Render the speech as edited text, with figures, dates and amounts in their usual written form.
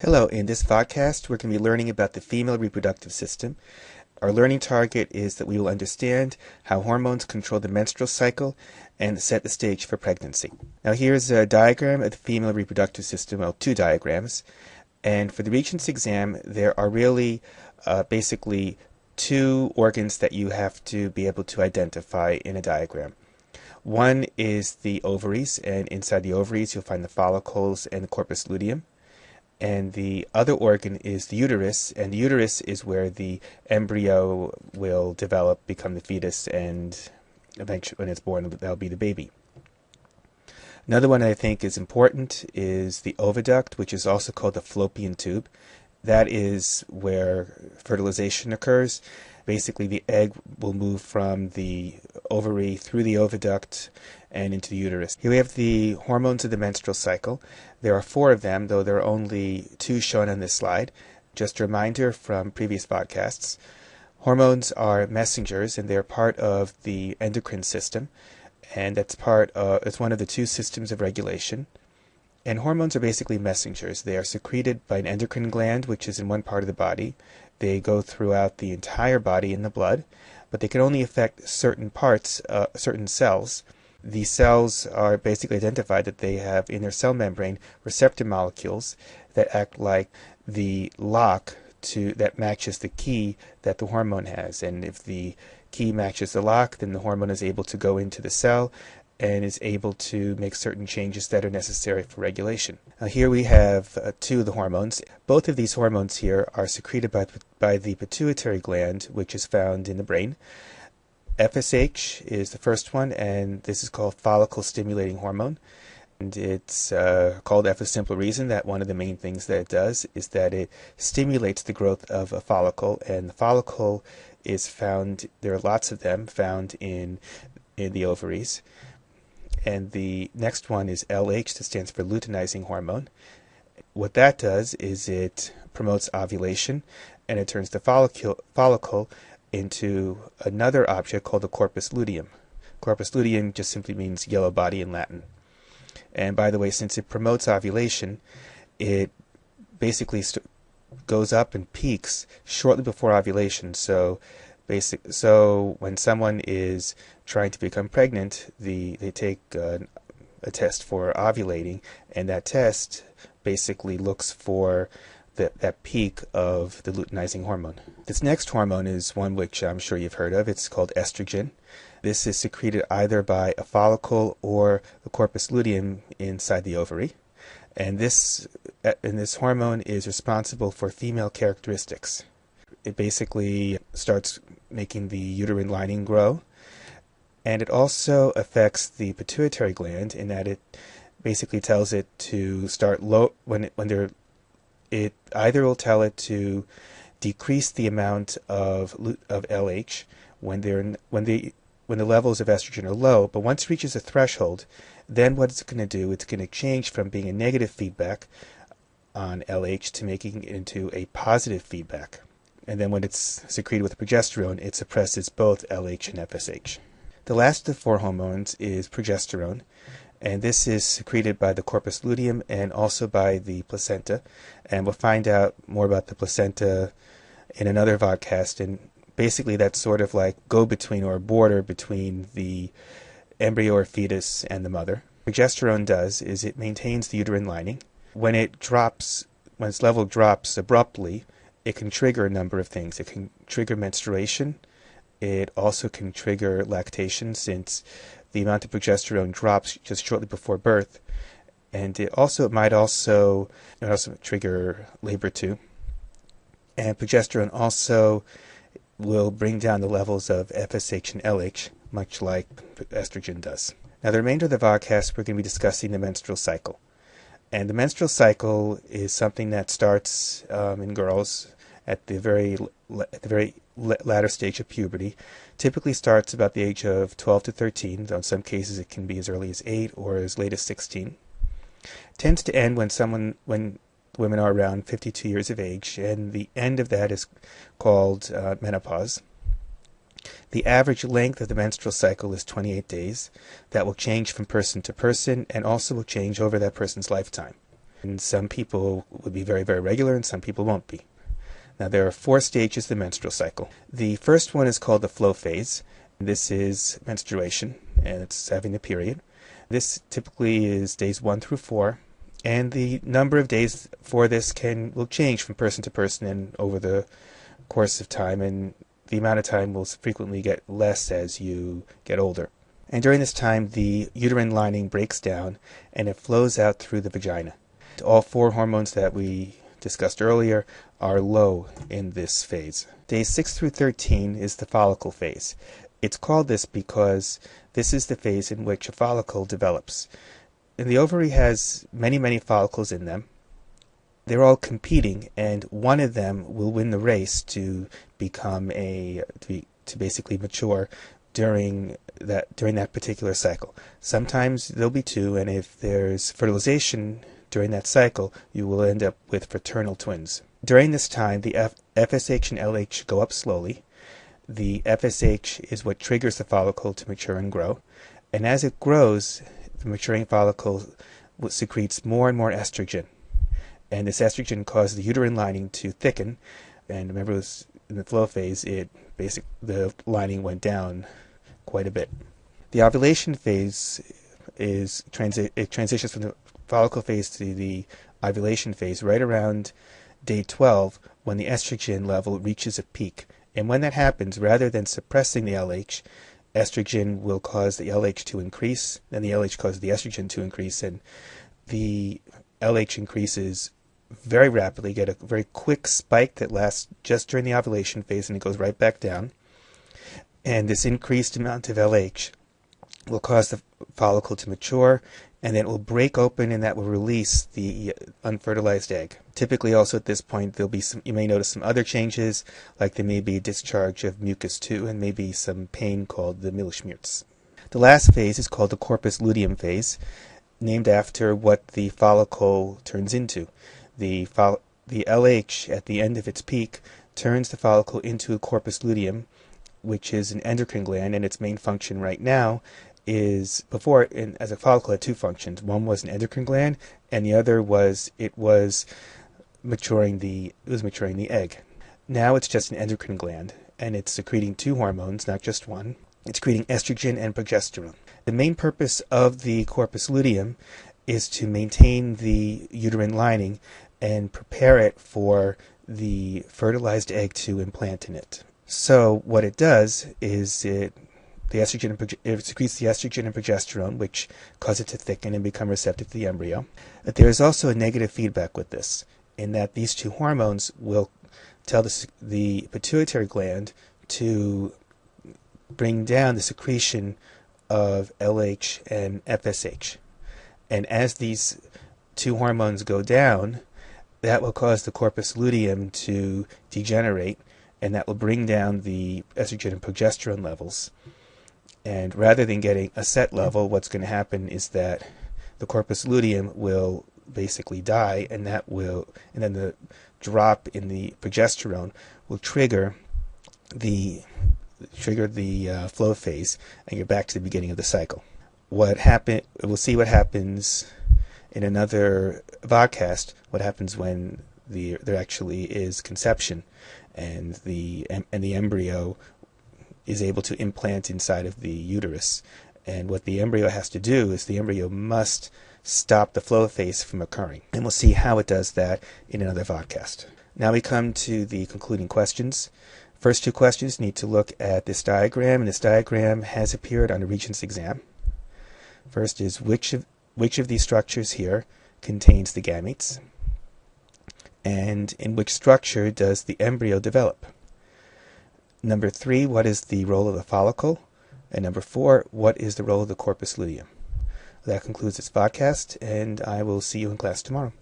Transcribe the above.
Hello, in this podcast we're going to be learning about the female reproductive system. Our learning target is that we will understand how hormones control the menstrual cycle and set the stage for pregnancy. Now here's a diagram of the female reproductive system, well, two diagrams. And for the Regents exam, there are really basically two organs that you have to be able to identify in a diagram. One is the ovaries, and inside the ovaries you'll find the follicles and the corpus luteum. And the other organ is the uterus, and the uterus is where the embryo will develop, become the fetus, and eventually when it's born, that'll be the baby. Another one I think is important is the oviduct, which is also called the fallopian tube. That is where fertilization occurs. Basically, the egg will move from the ovary through the oviduct and into the uterus. Here we have the hormones of the menstrual cycle. There are 4 of them, though there are only 2 shown on this slide. Just a reminder from previous podcasts. Hormones are messengers, and they're part of the endocrine system, and it's one of the 2 systems of regulation. And hormones are basically messengers. They are secreted by an endocrine gland, which is in one part of the body. They go throughout the entire body in the blood, but they can only affect certain parts, certain cells. These cells are basically identified that they have in their cell membrane receptor molecules that act like the lock that matches the key that the hormone has. And if the key matches the lock, then the hormone is able to go into the cell and is able to make certain changes that are necessary for regulation. Here we have 2 of the hormones. Both of these hormones here are secreted by the pituitary gland, which is found in the brain. FSH is the first one, and this is called follicle stimulating hormone. And it's called F for the simple reason that one of the main things that it does is that it stimulates the growth of a follicle, and the follicle is found, there are lots of them found in the ovaries. And the next one is LH, that stands for luteinizing hormone. What that does is it promotes ovulation, and it turns the follicle into another object called the corpus luteum. Corpus luteum just simply means yellow body in Latin. And by the way, since it promotes ovulation, it basically goes up and peaks shortly before ovulation. So when someone is trying to become pregnant, they take a test for ovulating, and that test basically looks for that peak of the luteinizing hormone. This next hormone is one which I'm sure you've heard of. It's called estrogen. This is secreted either by a follicle or the corpus luteum inside the ovary. And this hormone is responsible for female characteristics. It basically starts making the uterine lining grow. And it also affects the pituitary gland in that it basically tells it to start low it either will tell it to decrease the amount of LH when the levels of estrogen are low, but once it reaches a threshold, then what it's going to do, it's going to change from being a negative feedback on LH to making it into a positive feedback. And then when it's secreted with progesterone, it suppresses both LH and FSH. The last of the 4 hormones is progesterone, and this is secreted by the corpus luteum and also by the placenta. And we'll find out more about the placenta in another podcast. And basically that's sort of like go-between or a border between the embryo or fetus and the mother. Progesterone does is it maintains the uterine lining. When its level drops abruptly, it can trigger a number of things. It can trigger menstruation. It also can trigger lactation, since the amount of progesterone drops just shortly before birth. And it might also trigger labor too. And progesterone also will bring down the levels of FSH and LH, much like estrogen does. Now, the remainder of the podcast, we're going to be discussing the menstrual cycle. And the menstrual cycle is something that starts in girls at the very latter stage of puberty. Typically starts about the age of 12 to 13, though in some cases it can be as early as 8 or as late as 16. Tends to end when women are around 52 years of age, and the end of that is called menopause. The average length of the menstrual cycle is 28 days. That will change from person to person and also will change over that person's lifetime. And some people would be very, very regular, and some people won't be. Now, there are 4 stages of the menstrual cycle. The first one is called the flow phase. This is menstruation, and it's having a period. This typically is days 1 through 4, and the number of days for this will change from person to person and over the course of time, and the amount of time will frequently get less as you get older. And during this time, the uterine lining breaks down, and it flows out through the vagina. All 4 hormones that we discussed earlier are low in this phase. Days 6 through 13 is the follicle phase. It's called this because this is the phase in which a follicle develops. And the ovary has many, many follicles in them. They're all competing, and one of them will win the race to become to basically mature during that particular cycle. Sometimes there'll be 2, and if there's fertilization during that cycle, you will end up with fraternal twins. During this time, the FSH and LH go up slowly. The FSH is what triggers the follicle to mature and grow. And as it grows, the maturing follicle secretes more and more estrogen. And this estrogen causes the uterine lining to thicken. And remember, it was in the flow phase, the lining went down quite a bit. The ovulation phase it transitions from the follicle phase to the ovulation phase right around day 12, when the estrogen level reaches a peak. And when that happens, rather than suppressing the LH, estrogen will cause the LH to increase, and the LH causes the estrogen to increase, and the LH increases very rapidly, get a very quick spike that lasts just during the ovulation phase, and it goes right back down. And this increased amount of LH will cause the follicle to mature, and then it will break open, and that will release the unfertilized egg. Typically, also at this point, you may notice some other changes, like there may be a discharge of mucus too, and maybe some pain called the Milchschmerz. The last phase is called the Corpus luteum phase, named after what the follicle turns into. The LH at the end of its peak turns the follicle into a corpus luteum, which is an endocrine gland, and its main function right now is, as a follicle, had 2 functions. One was an endocrine gland, and the other was maturing the egg. Now it's just an endocrine gland, and it's secreting 2 hormones, not just one. It's secreting estrogen and progesterone. The main purpose of the corpus luteum is to maintain the uterine lining and prepare it for the fertilized egg to implant in it. So what it does is it secretes the estrogen and progesterone, which cause it to thicken and become receptive to the embryo. But there is also a negative feedback with this, in that these 2 hormones will tell the pituitary gland to bring down the secretion of LH and FSH. And as these 2 hormones go down, that will cause the corpus luteum to degenerate, and that will bring down the estrogen and progesterone levels. And rather than getting a set level, what's going to happen is that the corpus luteum will basically die, and then the drop in the progesterone will trigger the flow phase, and you're back to the beginning of the cycle. We'll see what happens in another podcast. What happens when there actually is conception, and the embryo is able to implant inside of the uterus. And what the embryo has to do is the embryo must stop the flow phase from occurring. And we'll see how it does that in another podcast. Now we come to the concluding questions. First 2 questions need to look at this diagram, and this diagram has appeared on a Regents exam. First is which of these structures here contains the gametes, and in which structure does the embryo develop? Number 3, what is the role of the follicle? And number 4, what is the role of the corpus luteum? That concludes this podcast, and I will see you in class tomorrow.